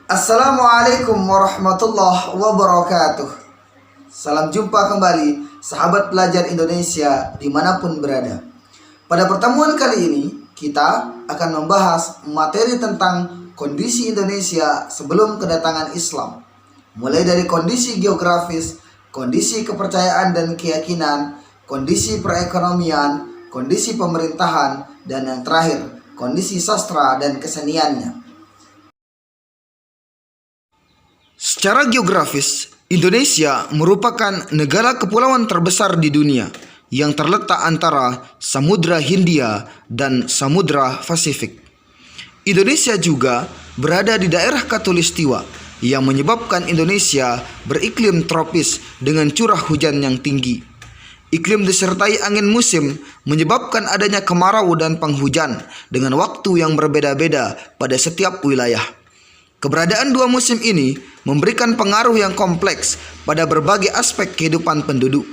Assalamualaikum warahmatullahi wabarakatuh. Salam jumpa kembali sahabat pelajar Indonesia dimanapun berada. Pada pertemuan kali ini kita akan membahas materi tentang kondisi Indonesia sebelum kedatangan Islam. Mulai dari kondisi geografis, kondisi kepercayaan dan keyakinan, kondisi perekonomian, kondisi pemerintahan, dan yang terakhir kondisi sastra dan keseniannya. Secara geografis, Indonesia merupakan negara kepulauan terbesar di dunia yang terletak antara Samudra Hindia dan Samudra Pasifik. Indonesia juga berada di daerah Khatulistiwa yang menyebabkan Indonesia beriklim tropis dengan curah hujan yang tinggi. Iklim disertai angin musim menyebabkan adanya kemarau dan penghujan dengan waktu yang berbeda-beda pada setiap wilayah. Keberadaan dua musim ini memberikan pengaruh yang kompleks pada berbagai aspek kehidupan penduduk.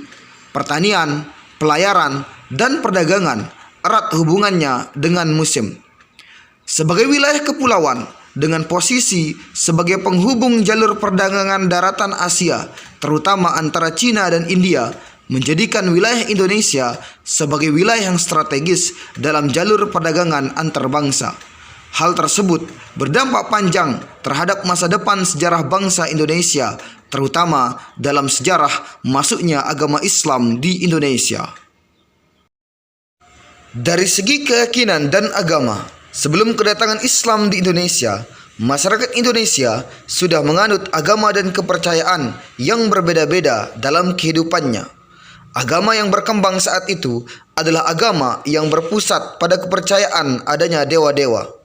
Pertanian, pelayaran, dan perdagangan erat hubungannya dengan musim. Sebagai wilayah kepulauan dengan posisi sebagai penghubung jalur perdagangan daratan Asia, terutama antara Cina dan India, menjadikan wilayah Indonesia sebagai wilayah yang strategis dalam jalur perdagangan antarbangsa. Hal tersebut berdampak panjang terhadap masa depan sejarah bangsa Indonesia, terutama dalam sejarah masuknya agama Islam di Indonesia. Dari segi keyakinan dan agama, sebelum kedatangan Islam di Indonesia, masyarakat Indonesia sudah menganut agama dan kepercayaan yang berbeda-beda dalam kehidupannya. Agama yang berkembang saat itu adalah agama yang berpusat pada kepercayaan adanya dewa-dewa.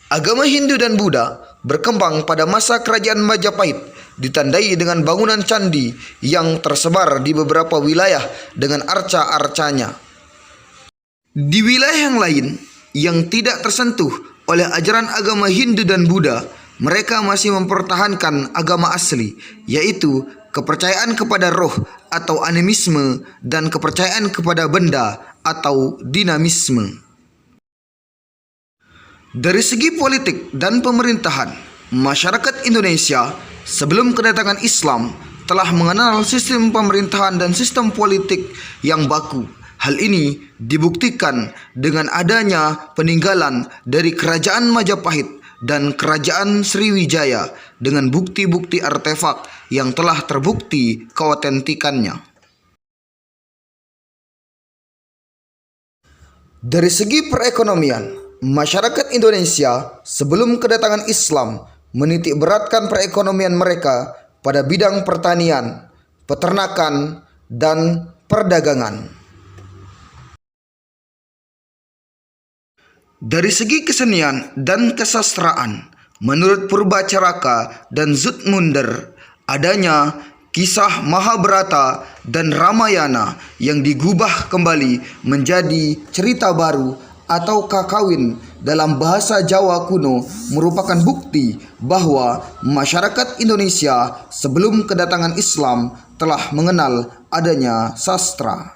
Agama Hindu dan Buddha berkembang pada masa kerajaan Majapahit, ditandai dengan bangunan candi yang tersebar di beberapa wilayah dengan arca-arcanya. Di wilayah yang lain yang tidak tersentuh oleh ajaran agama Hindu dan Buddha, mereka masih mempertahankan agama asli, yaitu kepercayaan kepada roh atau animisme dan kepercayaan kepada benda atau dinamisme. Dari segi politik dan pemerintahan, masyarakat Indonesia sebelum kedatangan Islam telah mengenal sistem pemerintahan dan sistem politik yang baku. Hal ini dibuktikan dengan adanya peninggalan dari Kerajaan Majapahit dan Kerajaan Sriwijaya dengan bukti-bukti artefak yang telah terbukti keautentikannya. Dari segi perekonomian, masyarakat Indonesia sebelum kedatangan Islam menitik beratkan perekonomian mereka pada bidang pertanian, peternakan, dan perdagangan. Dari segi kesenian dan kesastraan, menurut Purbacaraka dan Zoetmundar, adanya kisah Mahabharata dan Ramayana yang digubah kembali menjadi cerita baru atau kakawin dalam bahasa Jawa kuno merupakan bukti bahwa masyarakat Indonesia sebelum kedatangan Islam telah mengenal adanya sastra.